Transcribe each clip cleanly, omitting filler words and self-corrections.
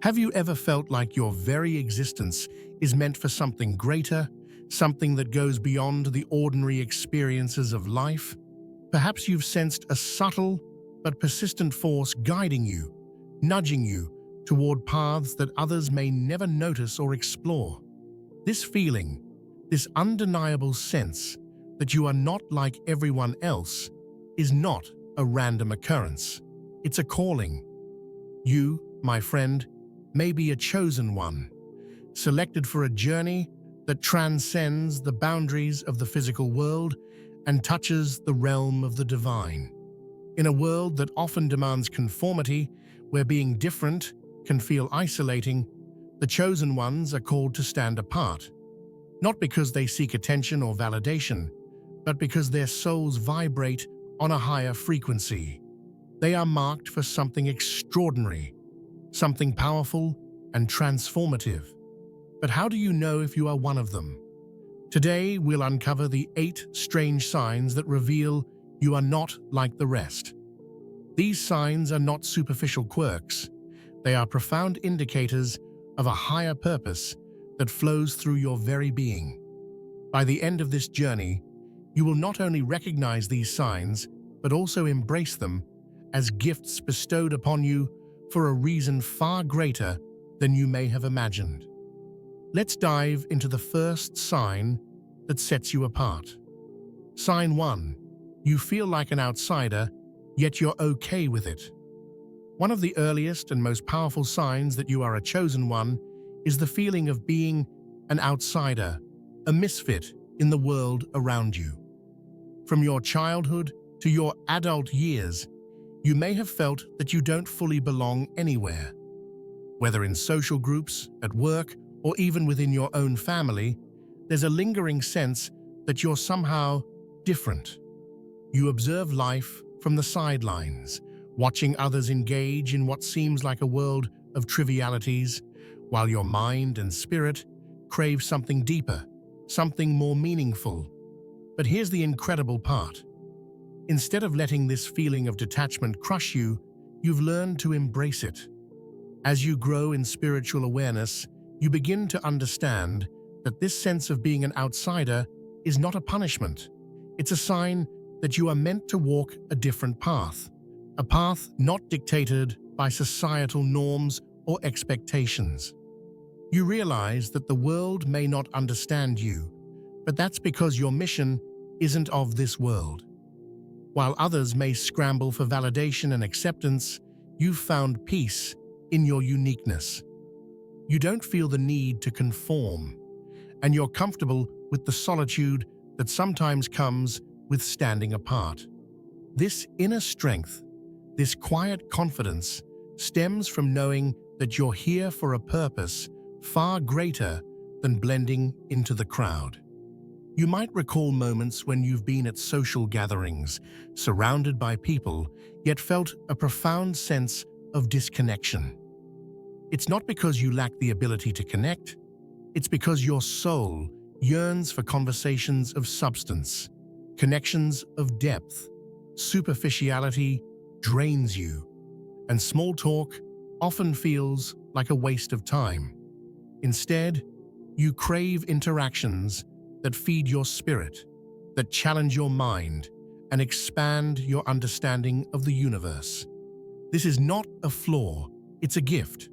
Have you ever felt like your very existence is meant for something greater, something that goes beyond the ordinary experiences of life? Perhaps you've sensed a subtle but persistent force guiding you, nudging you toward paths that others may never notice or explore. This feeling, this undeniable sense that you are not like everyone else, is not a random occurrence. It's a calling. You, my friend, may be a chosen one, selected for a journey that transcends the boundaries of the physical world and touches the realm of the divine. In a world that often demands conformity, where being different can feel isolating, the chosen ones are called to stand apart, not because they seek attention or validation, but because their souls vibrate on a higher frequency. They are marked for something extraordinary, something powerful and transformative. But how do you know if you are one of them? Today, we'll uncover the 8 strange signs that reveal you are not like the rest. These signs are not superficial quirks. They are profound indicators of a higher purpose that flows through your very being. By the end of this journey, you will not only recognize these signs, but also embrace them as gifts bestowed upon you for a reason far greater than you may have imagined. Let's dive into the first sign that sets you apart. Sign 1. You feel like an outsider, yet you're okay with it. One of the earliest and most powerful signs that you are a chosen one is the feeling of being an outsider, a misfit in the world around you. From your childhood to your adult years, you may have felt that you don't fully belong anywhere. Whether in social groups, at work, or even within your own family, there's a lingering sense that you're somehow different. You observe life from the sidelines, watching others engage in what seems like a world of trivialities, while your mind and spirit crave something deeper, something more meaningful. But here's the incredible part. Instead of letting this feeling of detachment crush you, you've learned to embrace it. As you grow in spiritual awareness, you begin to understand that this sense of being an outsider is not a punishment. It's a sign that you are meant to walk a different path, a path not dictated by societal norms or expectations. You realize that the world may not understand you, but that's because your mission isn't of this world. While others may scramble for validation and acceptance, you've found peace in your uniqueness. You don't feel the need to conform, and you're comfortable with the solitude that sometimes comes with standing apart. This inner strength, this quiet confidence, stems from knowing that you're here for a purpose far greater than blending into the crowd. You might recall moments when you've been at social gatherings, surrounded by people, yet felt a profound sense of disconnection. It's not because you lack the ability to connect, it's because your soul yearns for conversations of substance, connections of depth. Superficiality drains you, and small talk often feels like a waste of time. Instead, you crave interactions that feed your spirit, that challenge your mind, and expand your understanding of the universe. This is not a flaw, it's a gift.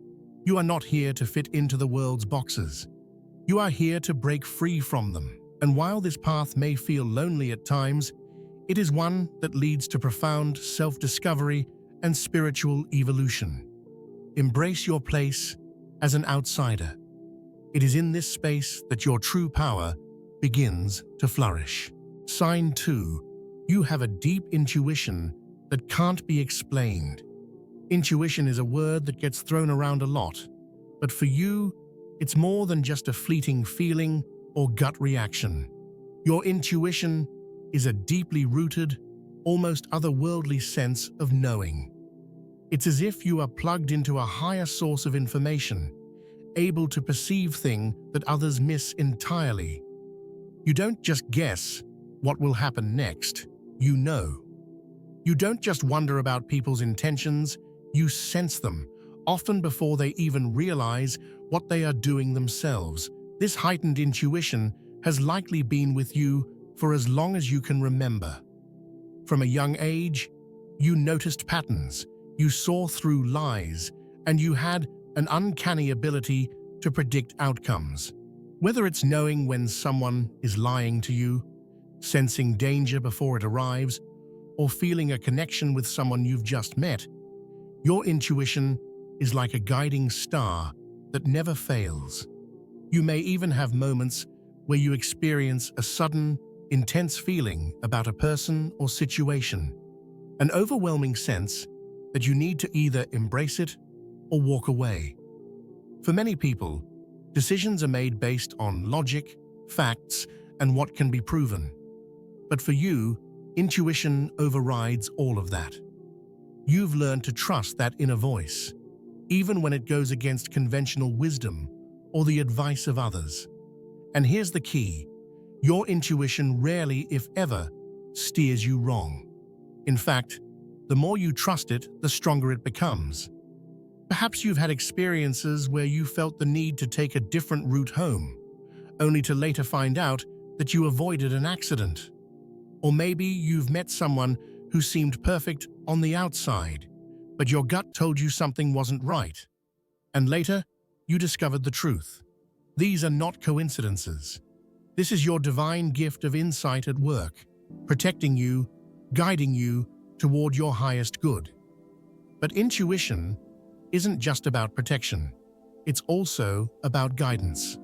You are not here to fit into the world's boxes. You are here to break free from them. And while this path may feel lonely at times, it is one that leads to profound self-discovery and spiritual evolution. Embrace your place as an outsider. It is in this space that your true power begins to flourish. Sign 2. You have a deep intuition that can't be explained. Intuition is a word that gets thrown around a lot, but for you, it's more than just a fleeting feeling or gut reaction. Your intuition is a deeply rooted, almost otherworldly sense of knowing. It's as if you are plugged into a higher source of information, able to perceive things that others miss entirely. You don't just guess what will happen next, you know. You don't just wonder about people's intentions, you sense them, often before they even realize what they are doing themselves. This heightened intuition has likely been with you for as long as you can remember. From a young age, you noticed patterns, you saw through lies, and you had an uncanny ability to predict outcomes. Whether it's knowing when someone is lying to you, sensing danger before it arrives, or feeling a connection with someone you've just met, your intuition is like a guiding star that never fails. You may even have moments where you experience a sudden, intense feeling about a person or situation, an overwhelming sense that you need to either embrace it or walk away. For many people, decisions are made based on logic, facts, and what can be proven. But for you, intuition overrides all of that. You've learned to trust that inner voice, even when it goes against conventional wisdom or the advice of others. And here's the key: your intuition rarely, if ever, steers you wrong. In fact, the more you trust it, the stronger it becomes. Perhaps you've had experiences where you felt the need to take a different route home, only to later find out that you avoided an accident. Or maybe you've met someone who seemed perfect on the outside, but your gut told you something wasn't right. And later, you discovered the truth. These are not coincidences. This is your divine gift of insight at work, protecting you, guiding you toward your highest good. But intuition isn't just about protection. It's also about guidance.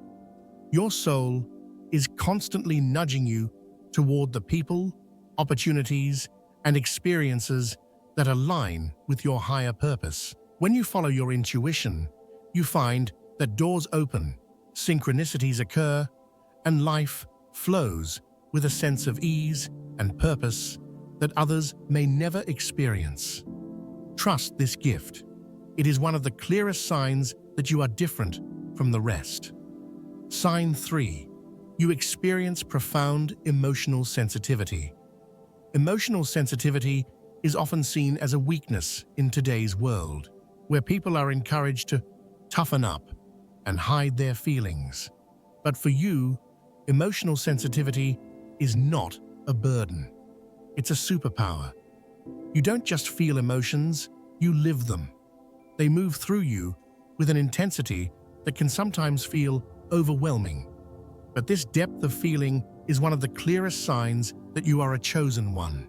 Your soul is constantly nudging you toward the people, opportunities, and experiences that align with your higher purpose. When you follow your intuition, you find that doors open, synchronicities occur, and life flows with a sense of ease and purpose that others may never experience. Trust this gift. It is one of the clearest signs that you are different from the rest. Sign 3. You experience profound emotional sensitivity. Emotional sensitivity is often seen as a weakness in today's world, where people are encouraged to toughen up and hide their feelings. But for you, emotional sensitivity is not a burden. It's a superpower. You don't just feel emotions, you live them. They move through you with an intensity that can sometimes feel overwhelming. But this depth of feeling is one of the clearest signs that you are a chosen one.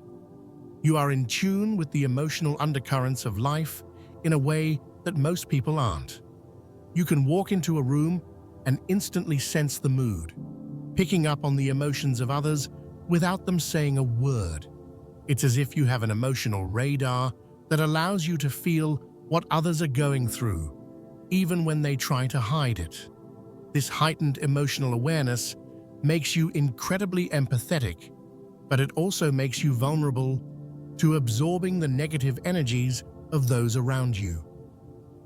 You are in tune with the emotional undercurrents of life in a way that most people aren't. You can walk into a room and instantly sense the mood, picking up on the emotions of others without them saying a word. It's as if you have an emotional radar that allows you to feel what others are going through, even when they try to hide it. This heightened emotional awareness makes you incredibly empathetic, but it also makes you vulnerable to absorbing the negative energies of those around you.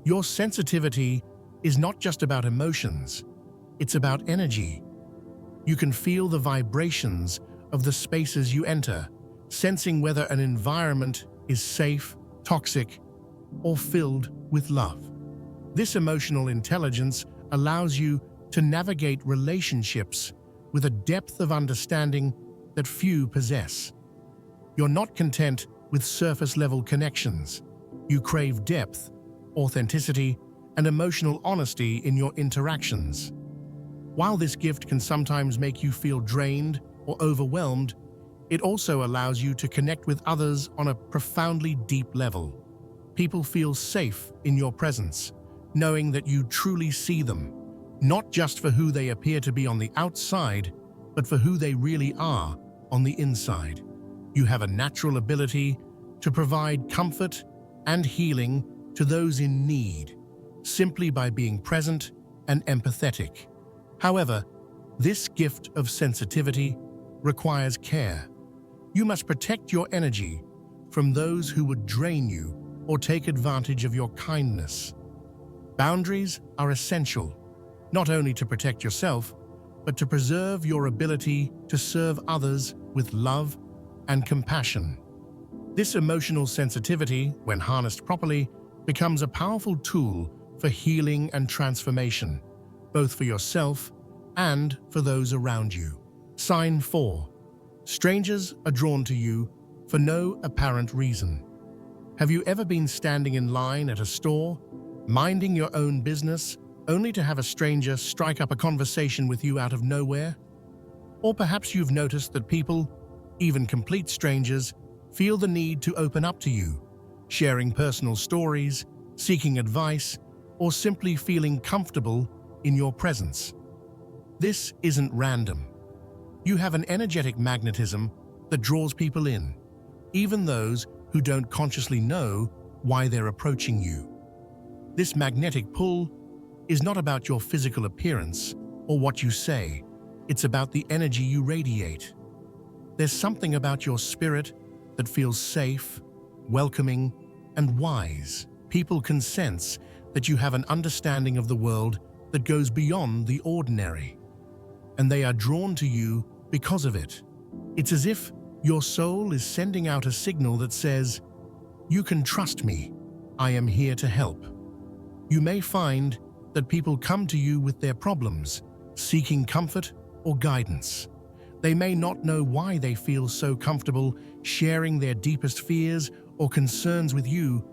Your sensitivity is not just about emotions, it's about energy. You can feel the vibrations of the spaces you enter, sensing whether an environment is safe, toxic, or filled with love. This emotional intelligence allows you to navigate relationships with a depth of understanding that few possess. You're not content with surface-level connections. You crave depth, authenticity, and emotional honesty in your interactions. While this gift can sometimes make you feel drained or overwhelmed, it also allows you to connect with others on a profoundly deep level. People feel safe in your presence, knowing that you truly see them, not just for who they appear to be on the outside, but for who they really are on the inside. You have a natural ability to provide comfort and healing to those in need, simply by being present and empathetic. However, this gift of sensitivity requires care. You must protect your energy from those who would drain you or take advantage of your kindness. Boundaries are essential, not only to protect yourself, but to preserve your ability to serve others with love and compassion. This emotional sensitivity, when harnessed properly, becomes a powerful tool for healing and transformation, both for yourself and for those around you. Sign 4. Strangers are drawn to you for no apparent reason. Have you ever been standing in line at a store, minding your own business, only to have a stranger strike up a conversation with you out of nowhere? Or perhaps you've noticed that people, even complete strangers, feel the need to open up to you, sharing personal stories, seeking advice, or simply feeling comfortable in your presence. This isn't random. You have an energetic magnetism that draws people in, even those who don't consciously know why they're approaching you. This magnetic pull is not about your physical appearance or what you say. It's about the energy you radiate. There's something about your spirit that feels safe, welcoming, and wise. People can sense that you have an understanding of the world that goes beyond the ordinary, and they are drawn to you because of it. It's as if your soul is sending out a signal that says, "You can trust me. I am here to help." You may find that people come to you with their problems, seeking comfort or guidance. They may not know why they feel so comfortable sharing their deepest fears or concerns with you,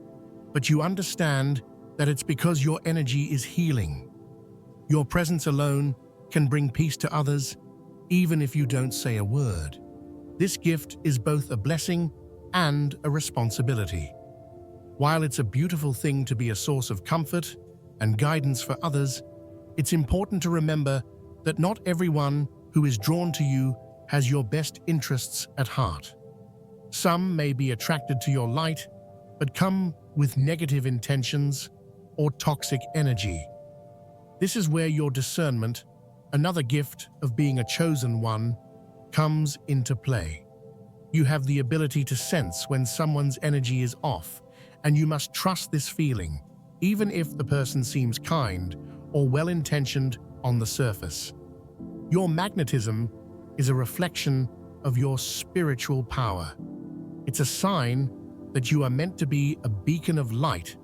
but you understand that it's because your energy is healing. Your presence alone can bring peace to others, even if you don't say a word. This gift is both a blessing and a responsibility. While it's a beautiful thing to be a source of comfort and guidance for others, it's important to remember that not everyone who is drawn to you has your best interests at heart. Some may be attracted to your light, but come with negative intentions or toxic energy. This is where your discernment, another gift of being a chosen one, comes into play. You have the ability to sense when someone's energy is off, and you must trust this feeling, even if the person seems kind or well-intentioned on the surface. Your magnetism is a reflection of your spiritual power. It's a sign that you are meant to be a beacon of light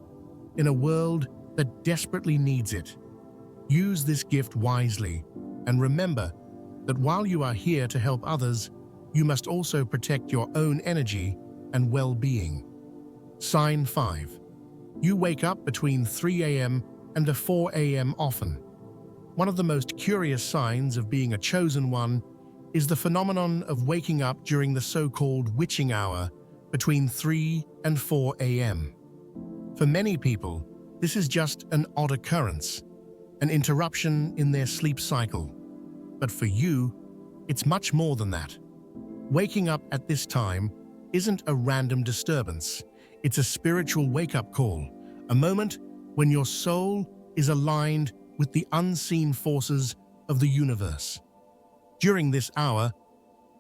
in a world that desperately needs it. Use this gift wisely, and remember that while you are here to help others, you must also protect your own energy and well-being. Sign 5. You wake up between 3 a.m. and 4 a.m. often. One of the most curious signs of being a chosen one is the phenomenon of waking up during the so-called witching hour between 3 and 4 a.m. For many people, this is just an odd occurrence, an interruption in their sleep cycle. But for you, it's much more than that. Waking up at this time isn't a random disturbance. It's a spiritual wake-up call, a moment when your soul is aligned with the unseen forces of the universe. During this hour,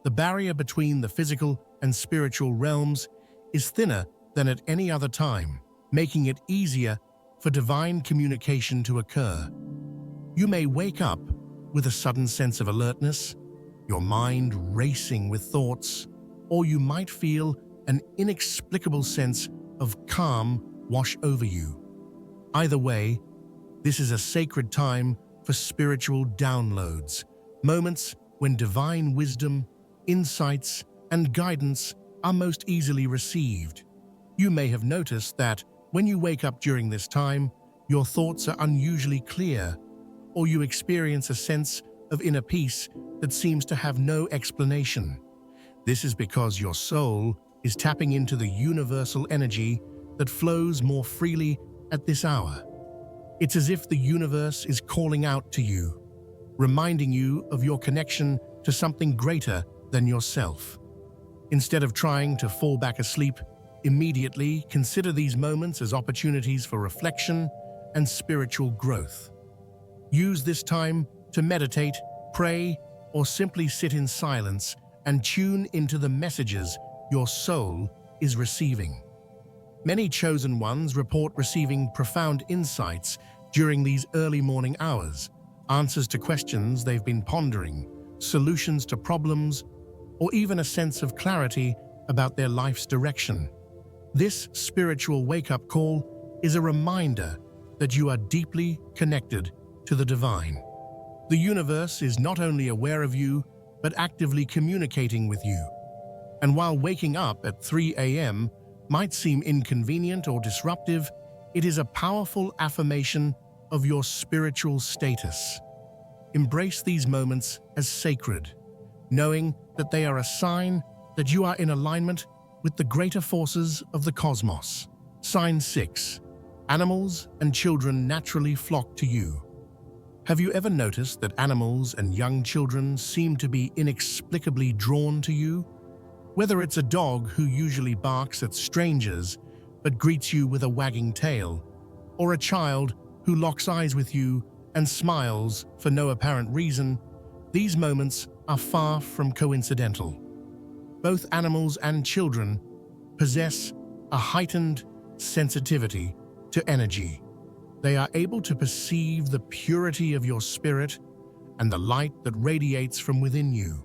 the barrier between the physical and spiritual realms is thinner than at any other time, making it easier for divine communication to occur. You may wake up with a sudden sense of alertness, your mind racing with thoughts, or you might feel an inexplicable sense of calm wash over you. Either way, this is a sacred time for spiritual downloads, moments when divine wisdom, insights, and guidance are most easily received. You may have noticed that when you wake up during this time, your thoughts are unusually clear, or you experience a sense of inner peace that seems to have no explanation. This is because your soul is tapping into the universal energy that flows more freely at this hour. It's as if the universe is calling out to you, reminding you of your connection to something greater than yourself. Instead of trying to fall back asleep immediately, consider these moments as opportunities for reflection and spiritual growth. Use this time to meditate, pray, or simply sit in silence and tune into the messages your soul is receiving. Many chosen ones report receiving profound insights during these early morning hours, answers to questions they've been pondering, solutions to problems, or even a sense of clarity about their life's direction. This spiritual wake-up call is a reminder that you are deeply connected to the divine. The universe is not only aware of you, but actively communicating with you. And while waking up at 3 a.m. might seem inconvenient or disruptive, it is a powerful affirmation of your spiritual status. Embrace these moments as sacred, knowing that they are a sign that you are in alignment with the greater forces of the cosmos. Sign 6. Animals and children naturally flock to you. Have you ever noticed that animals and young children seem to be inexplicably drawn to you? Whether it's a dog who usually barks at strangers but greets you with a wagging tail, or a child who locks eyes with you and smiles for no apparent reason, these moments are far from coincidental. Both animals and children possess a heightened sensitivity to energy. They are able to perceive the purity of your spirit and the light that radiates from within you.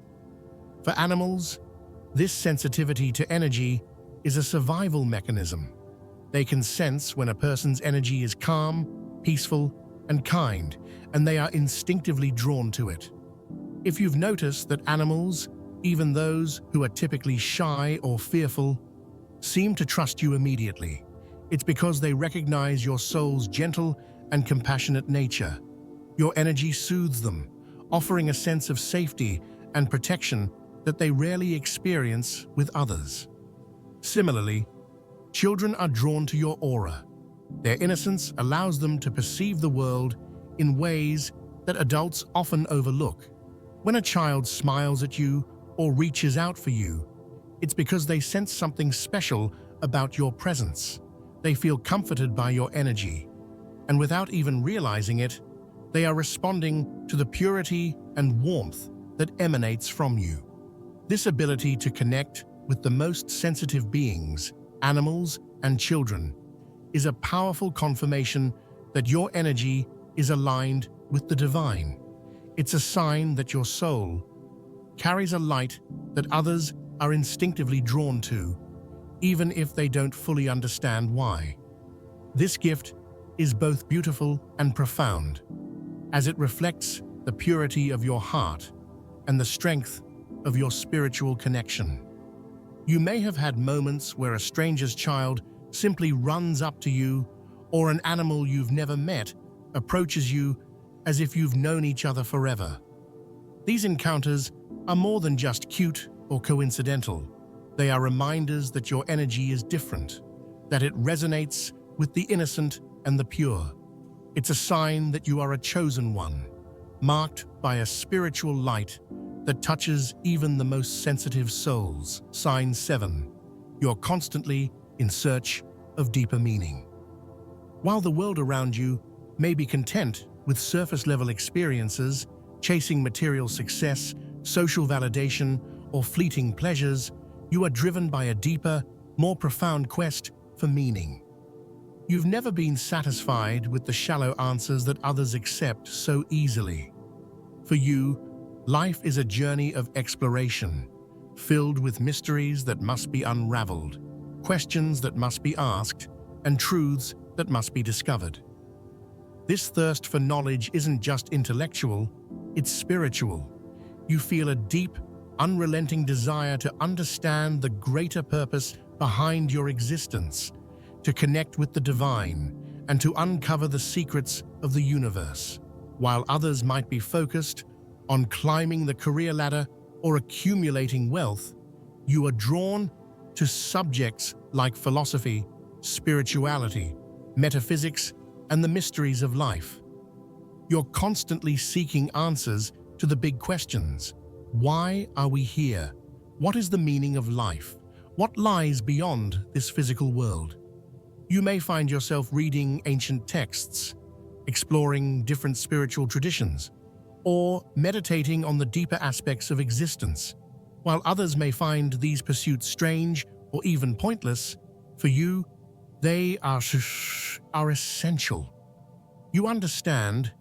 For animals, this sensitivity to energy is a survival mechanism. They can sense when a person's energy is calm, peaceful, and kind, and they are instinctively drawn to it. If you've noticed that animals, even those who are typically shy or fearful, seem to trust you immediately, it's because they recognize your soul's gentle and compassionate nature. Your energy soothes them, offering a sense of safety and protection that they rarely experience with others. Similarly, children are drawn to your aura. Their innocence allows them to perceive the world in ways that adults often overlook. When a child smiles at you or reaches out for you, it's because they sense something special about your presence. They feel comforted by your energy, and without even realizing it, they are responding to the purity and warmth that emanates from you. This ability to connect with the most sensitive beings, animals and children, is a powerful confirmation that your energy is aligned with the divine. It's a sign that your soul carries a light that others are instinctively drawn to, even if they don't fully understand why. This gift is both beautiful and profound, as it reflects the purity of your heart and the strength of your spiritual connection. You may have had moments where a stranger's child simply runs up to you, or an animal you've never met approaches you as if you've known each other forever. These encounters are more than just cute or coincidental. They are reminders that your energy is different, that it resonates with the innocent and the pure. It's a sign that you are a chosen one, marked by a spiritual light that touches even the most sensitive souls. Sign 7. You're constantly in search of deeper meaning. While the world around you may be content with surface-level experiences, chasing material success, social validation, or fleeting pleasures, you are driven by a deeper, more profound quest for meaning. You've never been satisfied with the shallow answers that others accept so easily. For you, life is a journey of exploration, filled with mysteries that must be unraveled, questions that must be asked, and truths that must be discovered. This thirst for knowledge isn't just intellectual, it's spiritual. You feel a deep, unrelenting desire to understand the greater purpose behind your existence, to connect with the divine, and to uncover the secrets of the universe. While others might be focused on climbing the career ladder or accumulating wealth, you are drawn to subjects like philosophy, spirituality, metaphysics, and the mysteries of life. You're constantly seeking answers to the big questions. Why are we here? What is the meaning of life? What lies beyond this physical world? You may find yourself reading ancient texts, exploring different spiritual traditions, or meditating on the deeper aspects of existence. While others may find these pursuits strange or even pointless, for you, they are essential. You understand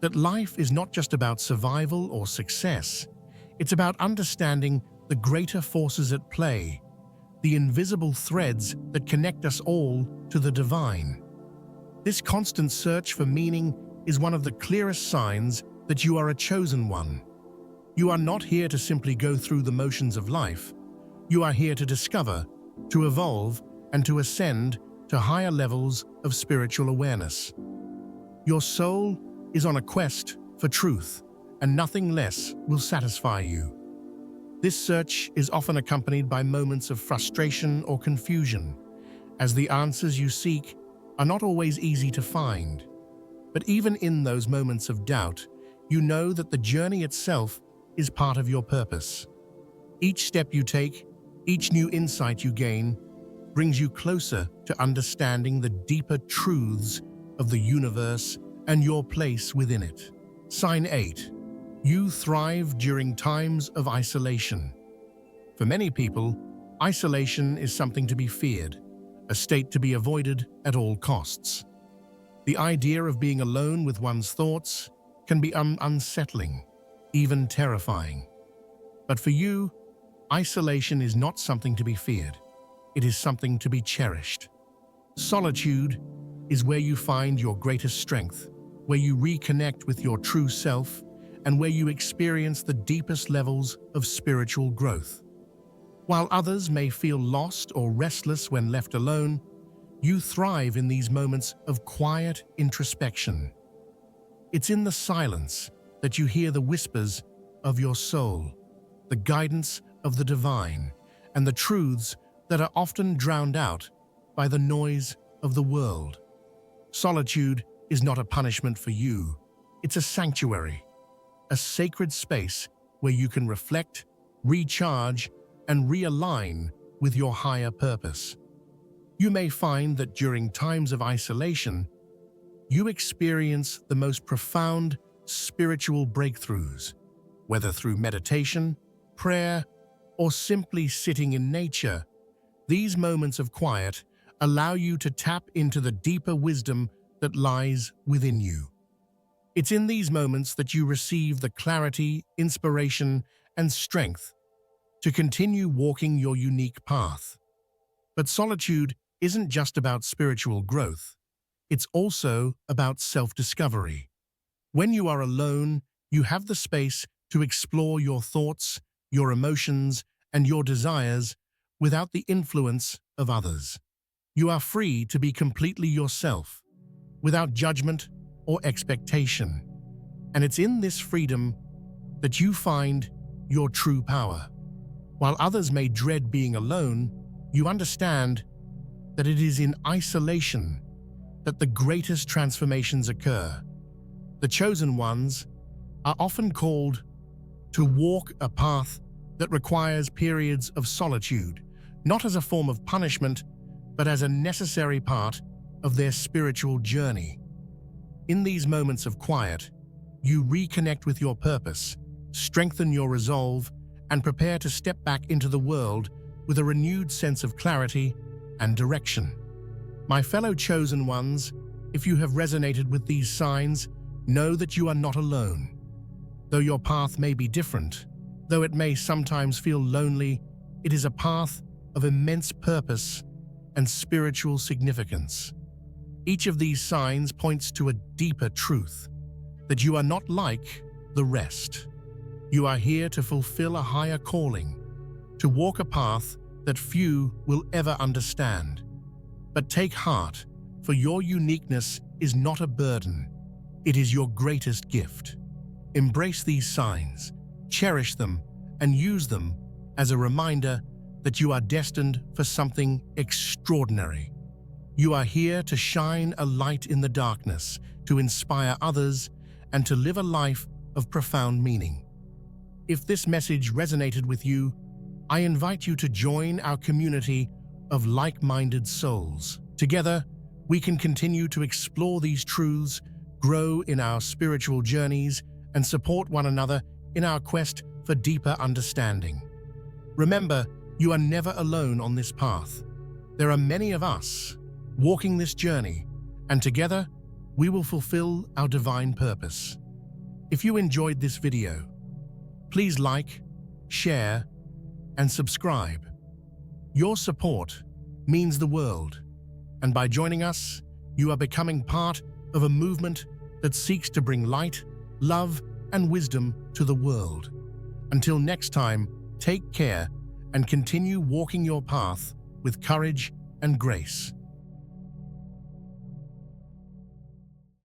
that life is not just about survival or success. It's about understanding the greater forces at play, the invisible threads that connect us all to the divine. This constant search for meaning is one of the clearest signs that you are a chosen one. You are not here to simply go through the motions of life. You are here to discover, to evolve, and to ascend to higher levels of spiritual awareness. Your soul is on a quest for truth, and nothing less will satisfy you. This search is often accompanied by moments of frustration or confusion, as the answers you seek are not always easy to find. But even in those moments of doubt, you know that the journey itself is part of your purpose. Each step you take, each new insight you gain, brings you closer to understanding the deeper truths of the universe and your place within it. Sign 8. You thrive during times of isolation. For many people, isolation is something to be feared, a state to be avoided at all costs. The idea of being alone with one's thoughts can be unsettling, even terrifying. But for you, isolation is not something to be feared. It is something to be cherished. Solitude is where you find your greatest strength, where you reconnect with your true self, and where you experience the deepest levels of spiritual growth. While others may feel lost or restless when left alone, you thrive in these moments of quiet introspection. It's in the silence that you hear the whispers of your soul, the guidance of the divine, and the truths that are often drowned out by the noise of the world. Solitude is not a punishment for you. It's a sanctuary, a sacred space where you can reflect, recharge, and realign with your higher purpose. You may find that during times of isolation, you experience the most profound spiritual breakthroughs, whether through meditation, prayer, or simply sitting in nature. These moments of quiet allow you to tap into the deeper wisdom that lies within you. It's in these moments that you receive the clarity, inspiration, and strength to continue walking your unique path. But solitude isn't just about spiritual growth. It's also about self-discovery. When you are alone, you have the space to explore your thoughts, your emotions, and your desires without the influence of others. You are free to be completely yourself, without judgment or expectation. And it's in this freedom that you find your true power. While others may dread being alone, you understand that it is in isolation that the greatest transformations occur. The chosen ones are often called to walk a path that requires periods of solitude, not as a form of punishment, but as a necessary part of their spiritual journey. In these moments of quiet, you reconnect with your purpose, strengthen your resolve, and prepare to step back into the world with a renewed sense of clarity and direction. My fellow chosen ones, if you have resonated with these signs, know that you are not alone. Though your path may be different, though it may sometimes feel lonely, it is a path of immense purpose and spiritual significance. Each of these signs points to a deeper truth, that you are not like the rest. You are here to fulfill a higher calling, to walk a path that few will ever understand. But take heart, for your uniqueness is not a burden. It is your greatest gift. Embrace these signs, cherish them, and use them as a reminder that you are destined for something extraordinary. You are here to shine a light in the darkness, to inspire others, and to live a life of profound meaning. If this message resonated with you, I invite you to join our community of like-minded souls. Together, we can continue to explore these truths, grow in our spiritual journeys, and support one another in our quest for deeper understanding. Remember, you are never alone on this path. There are many of us walking this journey, and together, we will fulfill our divine purpose. If you enjoyed this video, please like, share, and subscribe. Your support means the world, and by joining us, You are becoming part of a movement that seeks to bring light, love, and wisdom to the world. Until next time, take care and continue walking your path with courage and grace.